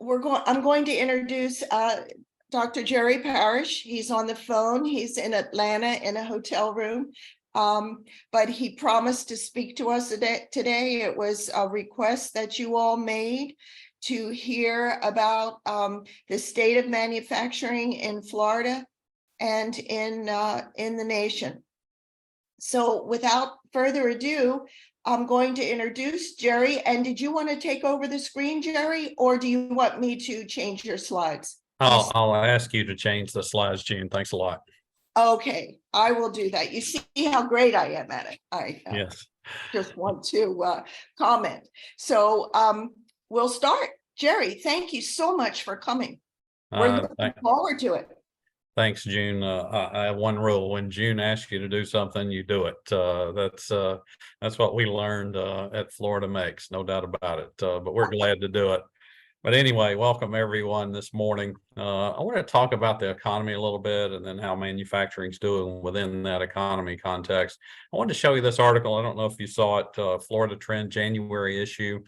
I'm going to introduce Dr. Jerry Parrish. He's on the phone. He's in Atlanta in a hotel room. But he promised to speak to us today. It was a request that you all made to hear about the state of manufacturing in Florida and in the nation. So without further ado, I'm going to introduce Jerry. And did you want to take over the screen, Jerry, or do you want me to change your slides? I'll ask you to change the slides, June. Thanks a lot. Okay, I will do that. You see how great I am at it. I Yes. just want to comment. So we'll start. Jerry, thank you so much for coming. We're looking forward to it. Thanks, June. I have one rule: when June asks you to do something, you do it. That's what we learned at FloridaMakes, no doubt about it. But we're glad to do it. But anyway, welcome everyone this morning. I want to talk about the economy a little bit and then how manufacturing's doing within that economy context. I wanted to show you this article. I don't know if you saw it, Florida Trend January issue.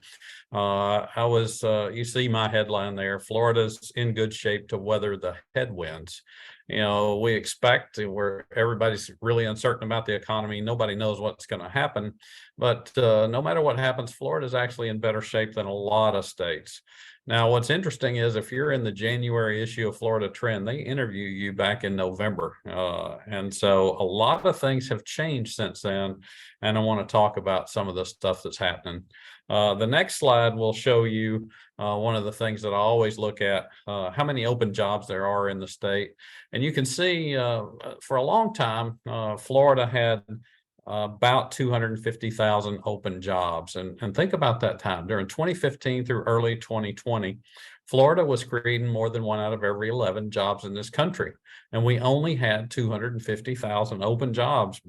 You see my headline there, Florida's in good shape to weather the headwinds. We expect where everybody's really uncertain about the economy. Nobody knows what's going to happen. But no matter what happens, Florida's actually in better shape than a lot of states. Now, what's interesting is if you're in the January issue of Florida Trend, they interview you back in November. And so a lot of things have changed since then. And I want to talk about some of the stuff that's happening. The next slide will show you one of the things that I always look at, how many open jobs there are in the state. And you can see for a long time, Florida had about 250,000 open jobs. And think about that time. During 2015 through early 2020, Florida was creating more than 1 out of every 11 jobs in this country. And we only had 250,000 open jobs,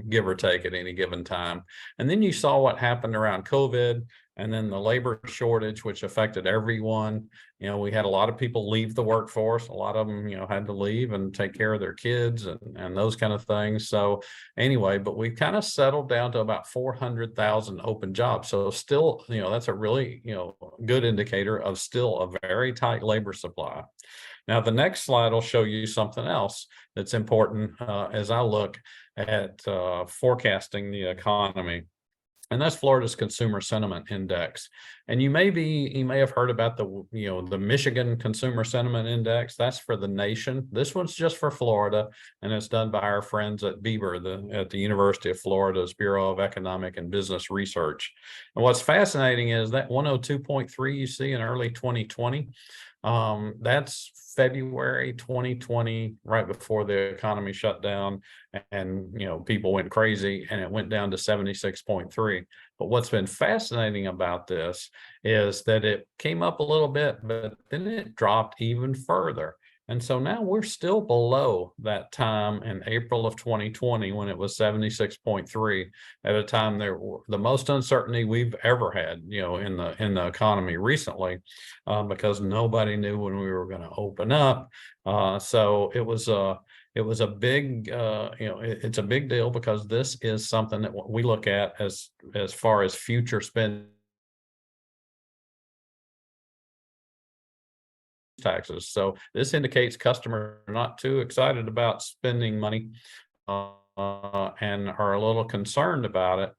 give or take at any given time. And then you saw what happened around COVID and then the labor shortage, which affected everyone. We had a lot of people leave the workforce. A lot of them, had to leave and take care of their kids and those kind of things. So anyway, but we kind of settled down to about 400,000 open jobs. So still, that's a really, good indicator of still a very tight labor supply. Now, the next slide will show you something else that's important as I look at forecasting the economy. And that's Florida's Consumer Sentiment Index. And you may have heard about the Michigan Consumer Sentiment Index. That's for the nation. This one's just for Florida, and it's done by our friends at BEBR, at the University of Florida's Bureau of Economic and Business Research. And what's fascinating is that 102.3 you see in early 2020. That's February 2020, right before the economy shut down and people went crazy, and it went down to 76.3. But what's been fascinating about this is that it came up a little bit, but then it dropped even further. And so now we're still below that time in April of 2020 when it was 76.3 at a time the most uncertainty we've ever had, in the economy recently, because nobody knew when we were going to open up. So it was a big, it's a big deal because this is something that we look at as far as future spend taxes. So this indicates customers are not too excited about spending money and are a little concerned about it.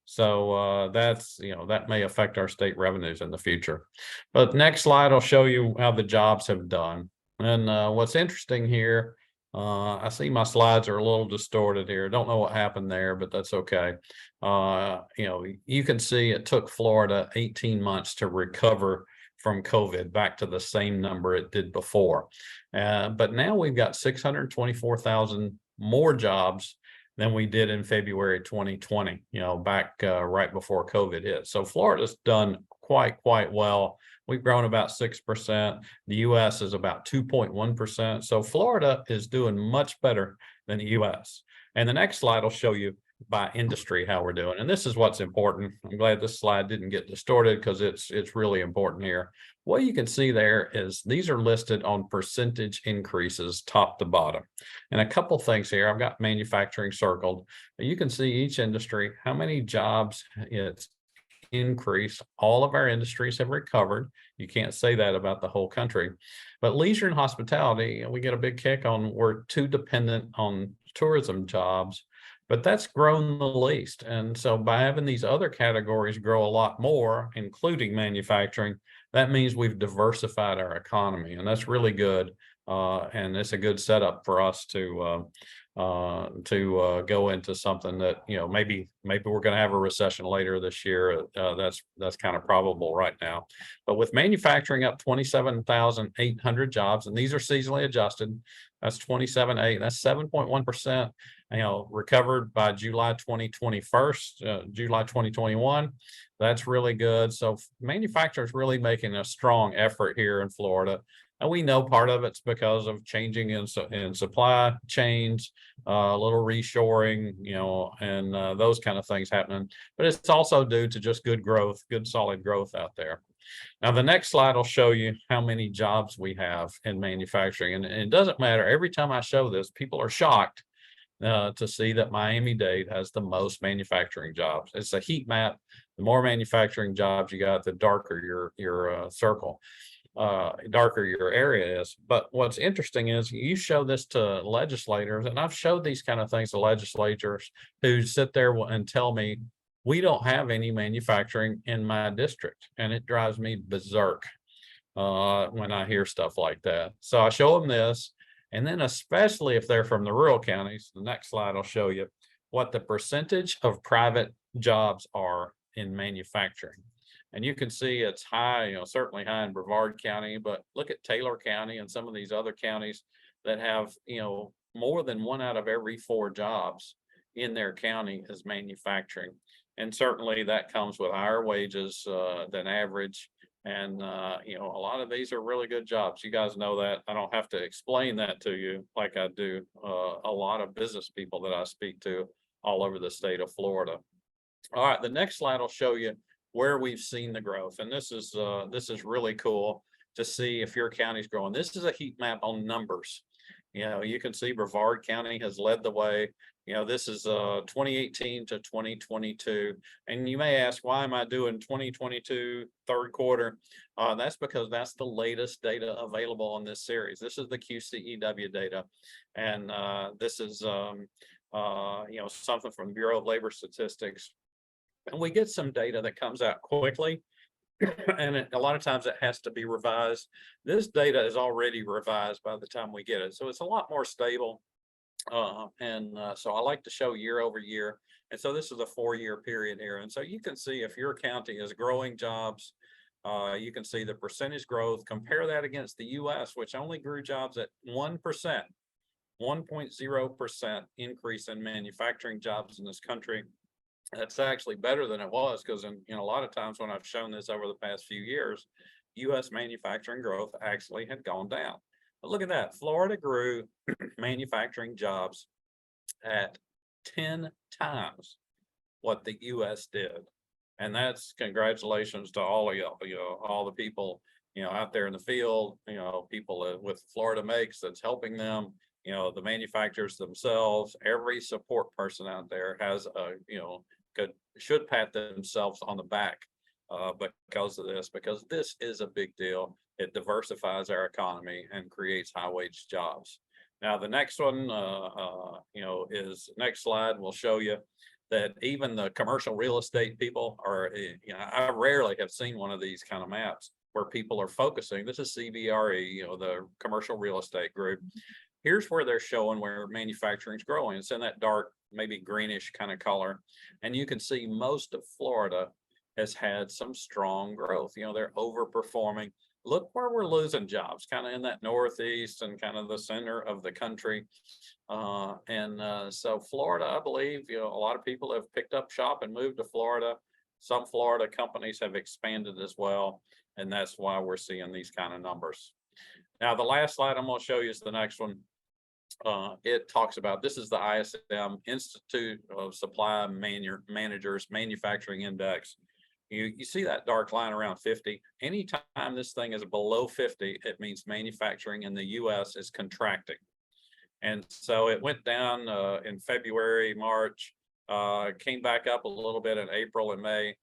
So that may affect our state revenues in the future. But next slide will show you how the jobs have done. And what's interesting here, I see my slides are a little distorted here. Don't know what happened there, but that's okay. You can see it took Florida 18 months to recover from COVID back to the same number it did before. But now we've got 624,000 more jobs than we did in February 2020, back right before COVID hit. So Florida's done quite well. We've grown about 6%. The US is about 2.1%. So Florida is doing much better than the US. And the next slide will show you by industry how we're doing. And this is what's important. I'm glad this slide didn't get distorted because it's really important here. What you can see there is these are listed on percentage increases top to bottom. And a couple things here. I've got manufacturing circled. You can see each industry, how many jobs it's increase. All of our industries have recovered. You can't say that about the whole country. But leisure and hospitality, we get a big kick on, we're too dependent on tourism jobs, but that's grown the least. And so by having these other categories grow a lot more, including manufacturing, that means we've diversified our economy, and that's really good. And it's a good setup for us to go into something that, maybe we're going to have a recession later this year. That's kind of probable right now. But with manufacturing up 27,800 jobs, and these are seasonally adjusted, that's 27.8, that's 7.1%, recovered by July 2021. That's really good. So manufacturers really making a strong effort here in Florida. And we know part of it's because of changing in supply chains, a little reshoring, and those kind of things happening. But it's also due to just good growth, good solid growth out there. Now, the next slide will show you how many jobs we have in manufacturing. And it doesn't matter. Every time I show this, people are shocked to see that Miami-Dade has the most manufacturing jobs. It's a heat map. The more manufacturing jobs you got, the darker your circle. Darker your area is. But what's interesting is you show this to legislators, and I've showed these kind of things to legislators who sit there and tell me, we don't have any manufacturing in my district, and it drives me berserk when I hear stuff like that. So I show them this, and then especially if they're from the rural counties, the next slide will show you what the percentage of private jobs are in manufacturing. And you can see it's high, certainly high in Brevard County, but look at Taylor County and some of these other counties that have, more than 1 out of every 4 jobs in their county is manufacturing. And certainly that comes with higher wages than average. And, a lot of these are really good jobs. You guys know that. I don't have to explain that to you like I do a lot of business people that I speak to all over the state of Florida. All right, the next slide will show you where we've seen the growth. And this is really cool to see if your county's growing. This is a heat map on numbers. You can see Brevard County has led the way. This is 2018 to 2022. And you may ask, why am I doing 2022 third quarter? That's because that's the latest data available on this series. This is the QCEW data. And this is, something from the Bureau of Labor Statistics. And we get some data that comes out quickly, and a lot of times it has to be revised. This data is already revised by the time we get it. So it's a lot more stable. So I like to show year over year. And so this is a 4-year period here. And so you can see if your county is growing jobs, you can see the percentage growth. Compare that against the US, which only grew jobs at 1%, 1.0% increase in manufacturing jobs in this country. That's actually better than it was, because in a lot of times when I've shown this over the past few years, US manufacturing growth actually had gone down. But look at that. Florida grew manufacturing jobs at 10 times what the US did. And that's congratulations to all of y'all, all the people, out there in the field, people with FloridaMakes that's helping them, the manufacturers themselves. Every support person out there has should pat themselves on the back because of this, because this is a big deal. It diversifies our economy and creates high wage jobs. Now, the next one, is next slide will show you that even the commercial real estate people are, I rarely have seen one of these kind of maps where people are focusing. This is CBRE, the commercial real estate group. Here's where they're showing where manufacturing is growing. It's in that dark, maybe greenish kind of color. And you can see most of Florida has had some strong growth. They're overperforming. Look where we're losing jobs, kind of in that Northeast and kind of the center of the country. So Florida, I believe, a lot of people have picked up shop and moved to Florida. Some Florida companies have expanded as well. And that's why we're seeing these kind of numbers. Now, the last slide I'm going to show you is the next one. It talks about, this is the ISM Institute of Supply Managers Manufacturing Index. You see that dark line around 50. Anytime this thing is below 50, it means manufacturing in the US is contracting. And so it went down in February, March, came back up a little bit in April and May.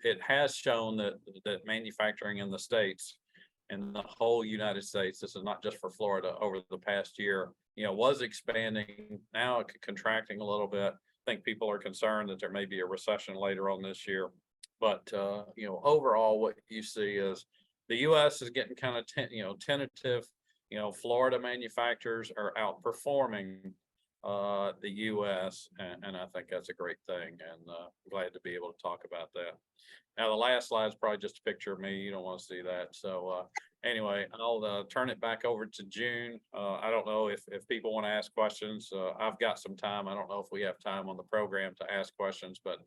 It has shown that manufacturing in the States, in the whole United States, this is not just for Florida, over the past year, was expanding, now contracting a little bit. I think people are concerned that there may be a recession later on this year. But, overall, what you see is the US is getting kind of, tentative. Florida manufacturers are outperforming the US, and I think that's a great thing, and glad to be able to talk about that. Now, the last slide is probably just a picture of me. You don't want to see that. So anyway, I'll turn it back over to June. I don't know if people want to ask questions. I've got some time. I don't know if we have time on the program to ask questions, but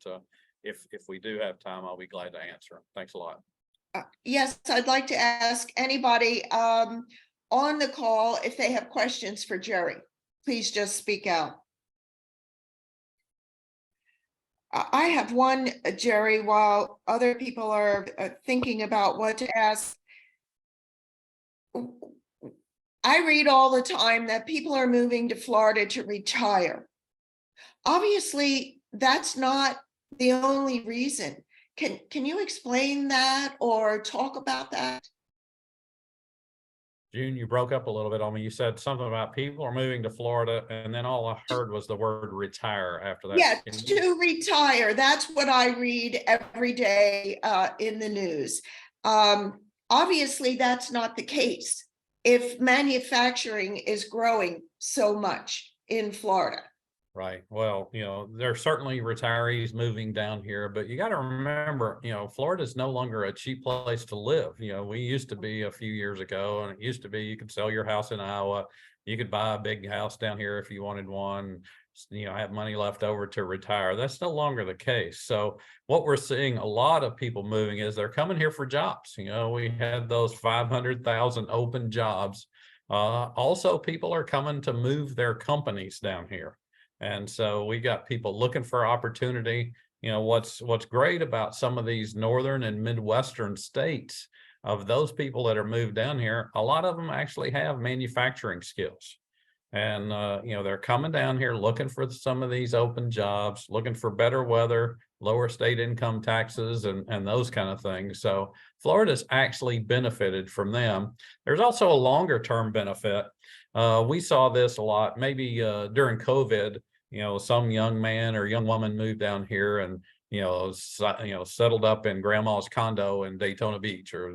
if we do have time, I'll be glad to answer them. Thanks a lot. Yes, I'd like to ask anybody on the call if they have questions for Jerry. Please just speak out. I have one, Jerry, while other people are thinking about what to ask. I read all the time that people are moving to Florida to retire. Obviously, that's not the only reason. Can you explain that or talk about that? June, you broke up a little bit on me. You said something about people are moving to Florida, and then all I heard was the word retire after that. Yeah, to retire. That's what I read every day in the news. Obviously, that's not the case if manufacturing is growing so much in Florida. Right. Well, there are certainly retirees moving down here, but you got to remember, Florida is no longer a cheap place to live. We used to be a few years ago, and it used to be you could sell your house in Iowa. You could buy a big house down here if you wanted one, have money left over to retire. That's no longer the case. So what we're seeing a lot of people moving is they're coming here for jobs. We had those 500,000 open jobs. Also, people are coming to move their companies down here. And so we got people looking for opportunity. What's great about some of these northern and Midwestern states, of those people that are moved down here, a lot of them actually have manufacturing skills. And, they're coming down here looking for some of these open jobs, looking for better weather, lower state income taxes, and those kind of things. So Florida's actually benefited from them. There's also a longer term benefit. We saw this a lot, maybe during COVID. Some young man or young woman moved down here and settled up in grandma's condo in Daytona Beach, or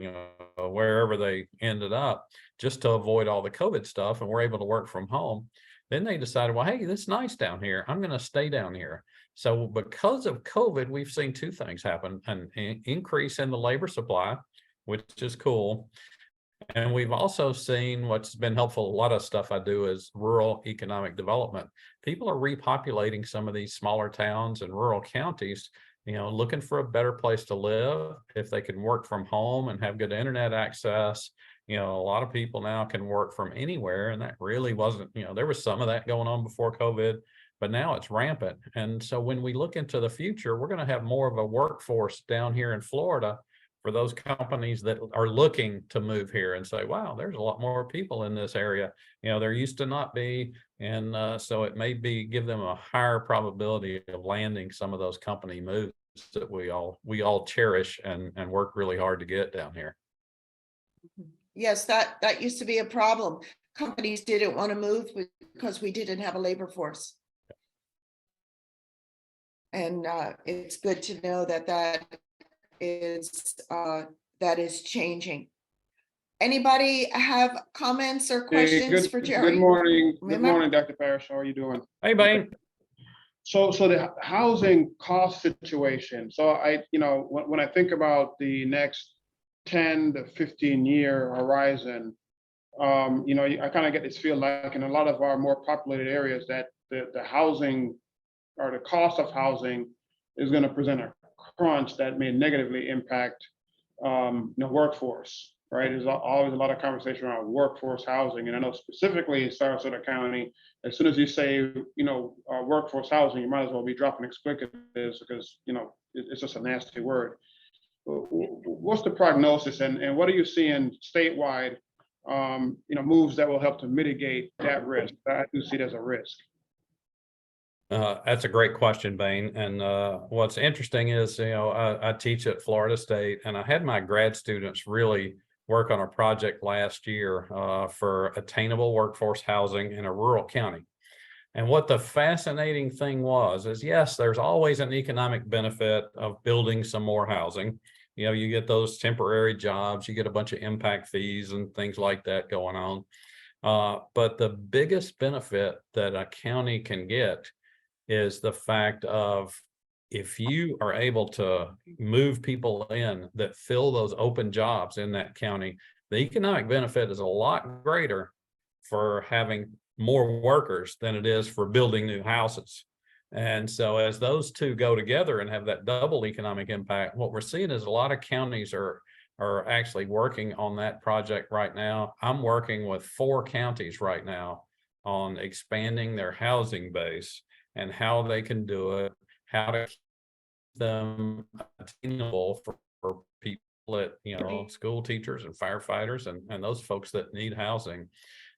wherever they ended up, just to avoid all the COVID stuff, and we're able to work from home. Then they decided, well, hey, this is nice down here. I'm going to stay down here. So because of COVID, we've seen two things happen: an increase in the labor supply, which is cool. And we've also seen what's been helpful. A lot of stuff I do is rural economic development. People are repopulating some of these smaller towns and rural counties, looking for a better place to live. If they can work from home and have good internet access, a lot of people now can work from anywhere. And that really wasn't, there was some of that going on before COVID, but now it's rampant. And so when we look into the future, we're going to have more of a workforce down here in Florida for those companies that are looking to move here and say, wow, there's a lot more people in this area. There used to not be. And so it may give them a higher probability of landing some of those company moves that we all cherish and work really hard to get down here. Yes, that used to be a problem. Companies didn't want to move because we didn't have a labor force. And it's good to know that is changing. Anybody have comments or questions for Jerry? Good morning. Good morning, Dr. Parrish. How are you doing? Hey, Bane. So the housing cost situation. So when I think about the next 10 to 15 year horizon, I kind of get this feel like in a lot of our more populated areas that the housing or the cost of housing is going to present a crunch that may negatively impact workforce, right? There's always a lot of conversation around workforce housing, and I know specifically in Sarasota County, as soon as you say workforce housing, you might as well be dropping explicatives because it's just a nasty word. What's the prognosis, and what are you seeing statewide? Moves that will help to mitigate that risk. I do see it as a risk. That's a great question, Bain. And what's interesting is, I teach at Florida State, and I had my grad students really work on a project last year for attainable workforce housing in a rural county. And what the fascinating thing was is, yes, there's always an economic benefit of building some more housing. You get those temporary jobs, you get a bunch of impact fees and things like that going on. But the biggest benefit that a county can get is the fact of, if you are able to move people in that fill those open jobs in that county, the economic benefit is a lot greater for having more workers than it is for building new houses. And so as those two go together and have that double economic impact, what we're seeing is a lot of counties are actually working on that project right now. I'm working with 4 counties right now on expanding their housing base and how they can do it, how to keep them attainable for people that, school teachers and firefighters and those folks that need housing.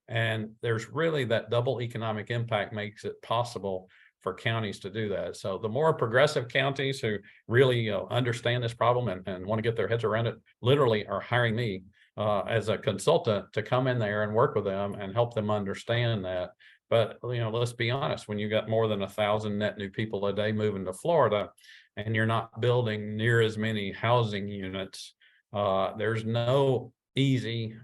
And there's really that double economic impact makes it possible for counties to do that. So the more progressive counties who really understand this problem and want to get their heads around it, literally are hiring me as a consultant to come in there and work with them and help them understand that. But let's be honest, when you got more than 1,000 net new people a day moving to Florida, and you're not building near as many housing units, there's no easy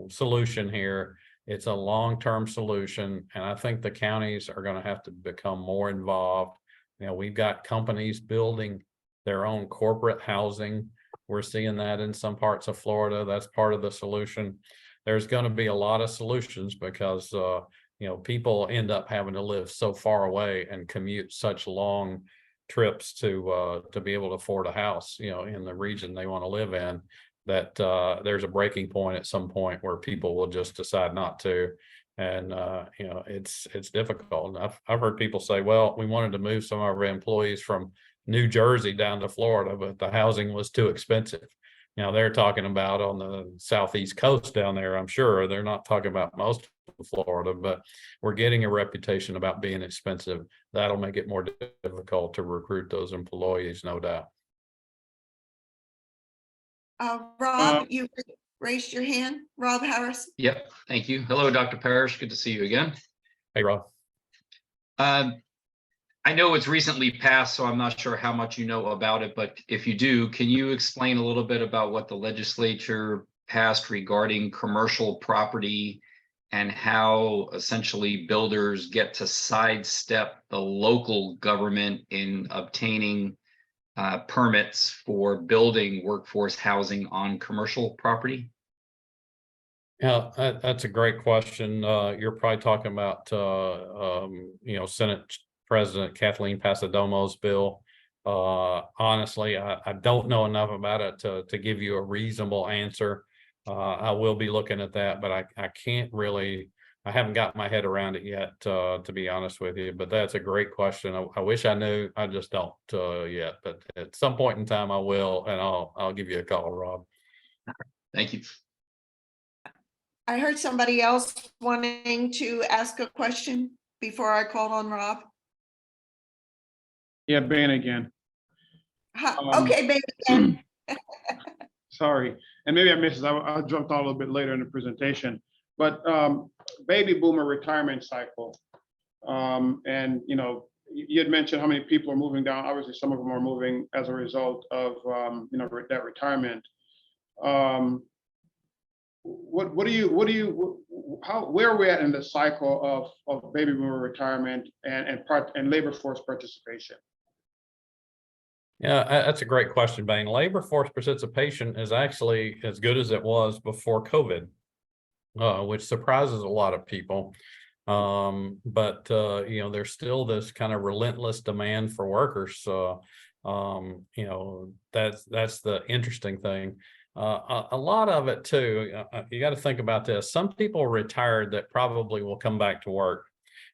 solution here. It's a long-term solution, and I think the counties are going to have to become more involved. We've got companies building their own corporate housing. We're seeing that in some parts of Florida. That's part of the solution. There's going to be a lot of solutions because people end up having to live so far away and commute such long trips to be able to afford a house, in the region they want to live in, that there's a breaking point at some point where people will just decide not to. And it's difficult. And I've heard people say, well, we wanted to move some of our employees from New Jersey down to Florida, but the housing was too expensive. They're talking about on the southeast coast down there. I'm sure they're not talking about most of Florida, but we're getting a reputation about being expensive. That'll make it more difficult to recruit those employees, no doubt. Rob, you raised your hand. Rob Harris. Yep, thank you. Hello, Dr. Parrish. Good to see you again. Hey, Rob. I know it's recently passed, so I'm not sure how much you know about it, but if you do, can you explain a little bit about what the legislature passed regarding commercial property and how essentially builders get to sidestep the local government in obtaining permits for building workforce housing on commercial property? Yeah, that's a great question. You're probably talking about, Senate President Kathleen Pasadomo's bill. Honestly, I don't know enough about it to give you a reasonable answer. I will be looking at that, but I can't really, I haven't got my head around it yet, to be honest with you. But that's a great question. I wish I knew. I just don't yet. But at some point in time, I will, and I'll give you a call, Rob. Thank you. I heard somebody else wanting to ask a question before I called on Rob. Yeah, Bain again. Okay, baby. Again. Sorry, and maybe I missed it. I jumped on a little bit later in the presentation, but baby boomer retirement cycle. And you had mentioned how many people are moving down. Obviously, some of them are moving as a result of that retirement. Where are we at in the cycle of baby boomer retirement and labor force participation? Yeah, that's a great question, Bain. Labor force participation is actually as good as it was before COVID, which surprises a lot of people. But there's still this kind of relentless demand for workers. That's the interesting thing. A lot of it too, you got to think about this. Some people retired that probably will come back to work.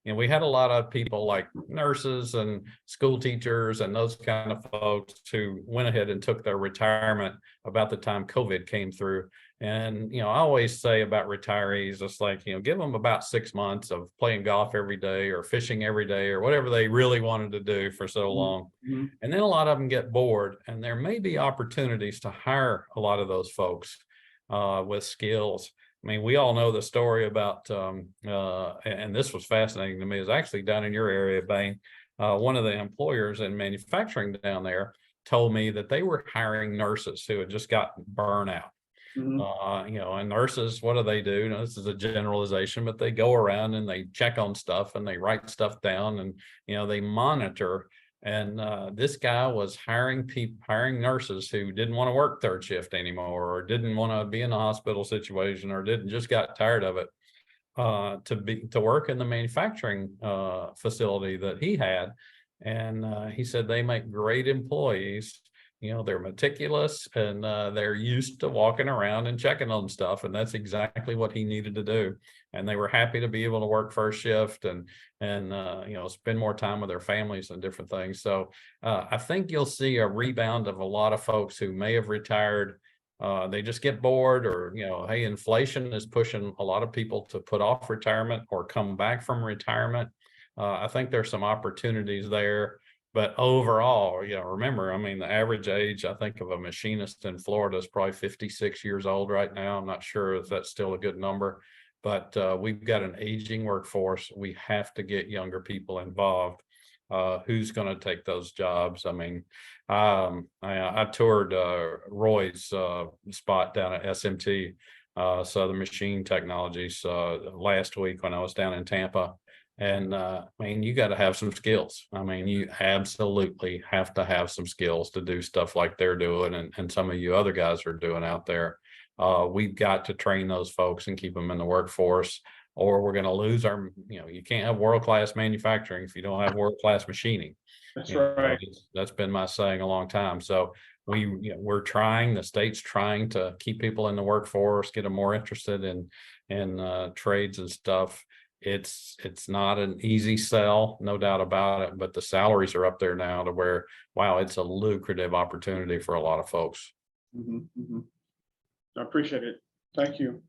you know, we had a lot of people like nurses and school teachers and those kind of folks who went ahead and took their retirement about the time COVID came through. And, you know, I always say about retirees, it's like, you know, give them about 6 months of playing golf every day or fishing every day or whatever they really wanted to do for so long. Mhm. And then a lot of them get bored, and there may be opportunities to hire a lot of those folks with skills. I mean, we all know the story about, and this was fascinating to me, is actually down in your area, Bain. One of the employers in manufacturing down there told me that they were hiring nurses who had just gotten burnout. Mhm. You know, and nurses, what do? Now, this is a generalization, but they go around and they check on stuff and they write stuff down and, you know, they monitor. And this guy was hiring nurses who didn't want to work third shift anymore, or didn't want to be in a hospital situation, or didn't just got tired of it, to work in the manufacturing facility that he had. And he said they make great employees. You know, they're meticulous and they're used to walking around and checking on stuff. And that's exactly what he needed to do. And they were happy to be able to work first shift and you know, spend more time with their families and different things. So I think you'll see a rebound of a lot of folks who may have retired. They just get bored, or, you know, hey, inflation is pushing a lot of people to put off retirement or come back from retirement. I think there's some opportunities there. But overall, you know, remember, I mean, the average age, I think, of a machinist in Florida is probably 56 years old right now. I'm not sure if that's still a good number, but we've got an aging workforce. We have to get younger people involved. Who's going to take those jobs? I mean, I toured Roy's spot down at SMT, Southern Machine Technologies, last week when I was down in Tampa. And I mean, you got to have some skills. I mean, you absolutely have to have some skills to do stuff like they're doing, and some of you other guys are doing out there. We've got to train those folks and keep them in the workforce, or we're going to lose our, you know, you can't have world-class manufacturing if you don't have world-class machining. That's You know, right. that's been my saying a long time. So we're trying, the state's trying to keep people in the workforce, get them more interested in trades and stuff. It's not an easy sell, no doubt about it, but the salaries are up there now to where, wow, it's a lucrative opportunity for a lot of folks. Mhm, mhm. I appreciate it. Thank you.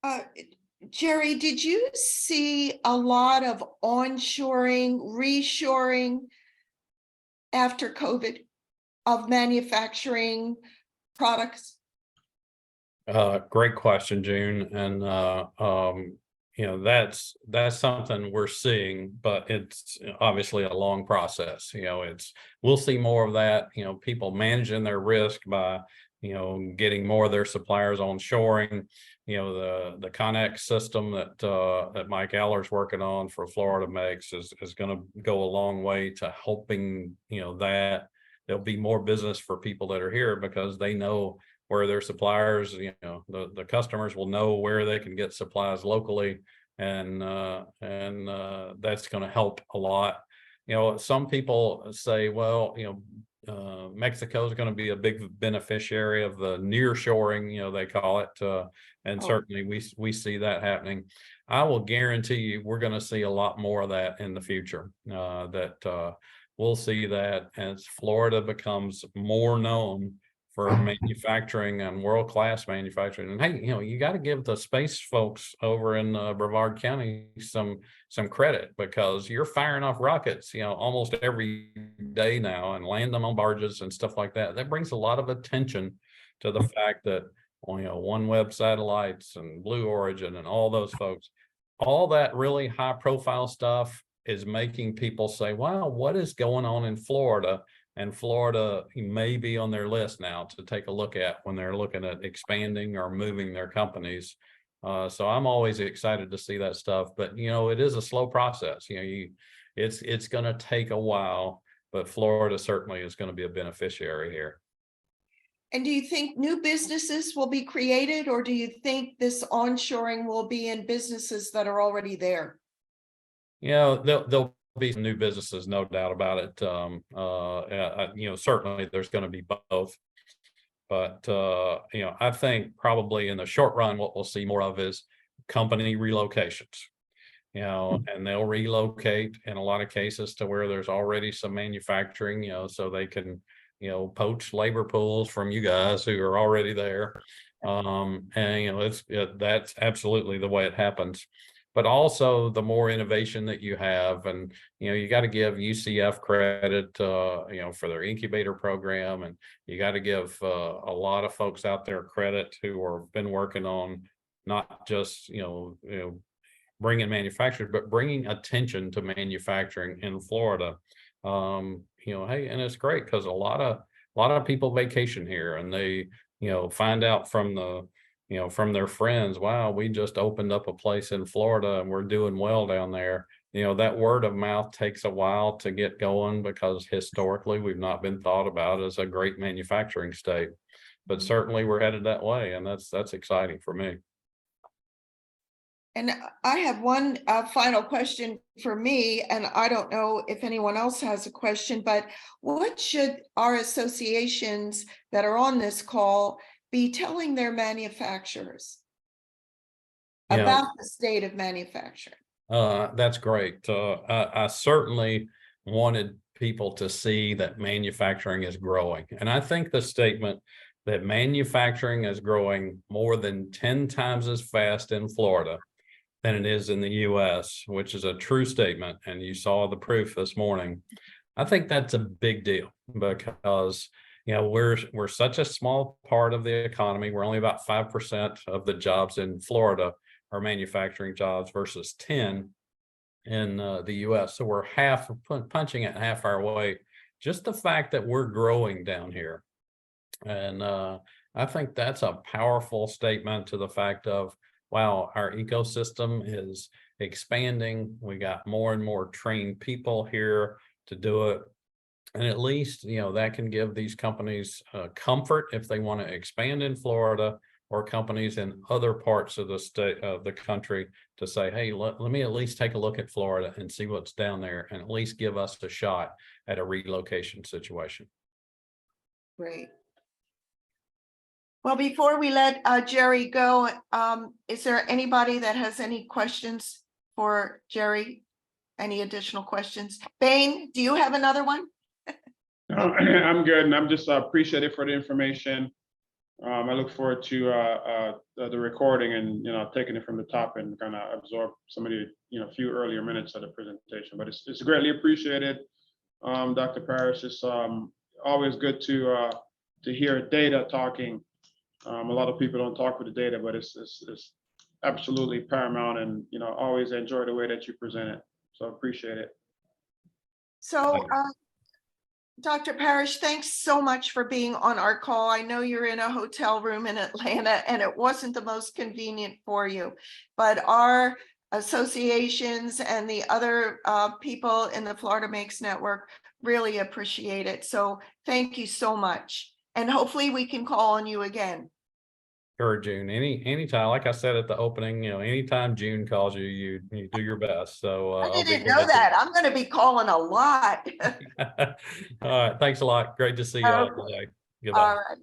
Uh, Jerry, did you see a lot of onshoring, reshoring after COVID of manufacturing products? Great question, June. And you know, that's something we're seeing, but it's obviously a long process. You know, we'll see more of that, you know, people managing their risk by, you know, getting more of their suppliers on shoring. You know, the Connex system that Mike Aller's working on for FloridaMakes is going to go a long way to helping, you know, that there'll be more business for people that are here because they know where their suppliers, you know, the customers will know where they can get supplies locally, and that's going to help a lot. You know, some people say, well, you know, Mexico is going to be a big beneficiary of the nearshoring, you know, they call it, and Oh. certainly we see that happening. I will guarantee you we're going to see a lot more of that in the future. We'll see that as Florida becomes more known for manufacturing and world-class manufacturing. And hey, you know, you got to give the space folks over in Brevard County some credit, because you're firing off rockets, you know, almost every day now, and land them on barges and stuff like that. That brings a lot of attention to the fact that, you know, OneWeb satellites and Blue Origin and all those folks, all that really high-profile stuff is making people say, wow, what is going on in Florida? And Florida may be on their list now to take a look at when they're looking at expanding or moving their companies. So I'm always excited to see that stuff, but you know, it is a slow process. You know, it's going to take a while, but Florida certainly is going to be a beneficiary here. And do you think new businesses will be created, or do you think this onshoring will be in businesses that are already there? You know, there'll be some new businesses, no doubt about it. You know, certainly there's going to be both, but you know, I think probably in the short run, what we'll see more of is company relocations. you know, and they'll relocate in a lot of cases to where there's already some manufacturing, you know, so they can, you know, poach labor pools from you guys who are already there. And you know, that's absolutely the way it happens. But also the more innovation that you have, and you know, you got to give UCF credit, you know, for their incubator program, and you got to give a lot of folks out there credit who have been working on not just you know bringing manufacturers, but bringing attention to manufacturing in Florida. You know, hey, and it's great because a lot of people vacation here, and they, you know, find out from the, you know, from their friends, wow, we just opened up a place in Florida and we're doing well down there. You know, that word of mouth takes a while to get going because historically we've not been thought about as a great manufacturing state, but certainly we're headed that way, and that's exciting for me. And I have one final question for me, and I don't know if anyone else has a question, but what should our associations that are on this call be telling their manufacturers Yeah. about the state of manufacturing? That's great. I certainly wanted people to see that manufacturing is growing. And I think the statement that manufacturing is growing more than 10 times as fast in Florida than it is in the US, which is a true statement. And you saw the proof this morning. I think that's a big deal because, you know, we're such a small part of the economy. We're only about 5% of the jobs in Florida are manufacturing jobs versus 10 in the US. So we're punching at half our weight. Just the fact that we're growing down here. And I think that's a powerful statement to the fact of, wow, our ecosystem is expanding. We got more and more trained people here to do it. And at least, you know, that can give these companies comfort if they want to expand in Florida, or companies in other parts of the state of the country to say, hey, let me at least take a look at Florida and see what's down there, and at least give us a shot at a relocation situation. Great. Well, before we let Jerry go, is there anybody that has any questions for Jerry? Any additional questions? Bain, do you have another one? I'm good, and I'm just appreciative for the information. I look forward to the recording and, you know, taking it from the top and kind of absorb some of the, you know, few earlier minutes of the presentation. But it's greatly appreciated, Dr. Parrish. It's always good to hear data talking. A lot of people don't talk with the data, but it's absolutely paramount, and, you know, always enjoy the way that you present it. So appreciate it. So, Dr. Parrish, thanks so much for being on our call. I know you're in a hotel room in Atlanta and it wasn't the most convenient for you, but our associations and the other people in the FloridaMakes network really appreciate it. So thank you so much. And hopefully we can call on you again. Sure, June. Anytime, like I said at the opening, you know, anytime June calls you, you do your best. So I I'll be didn't glad know to- that. I'm going to be calling a lot. All right. Thanks a lot. Great to see you all today. Goodbye. All right.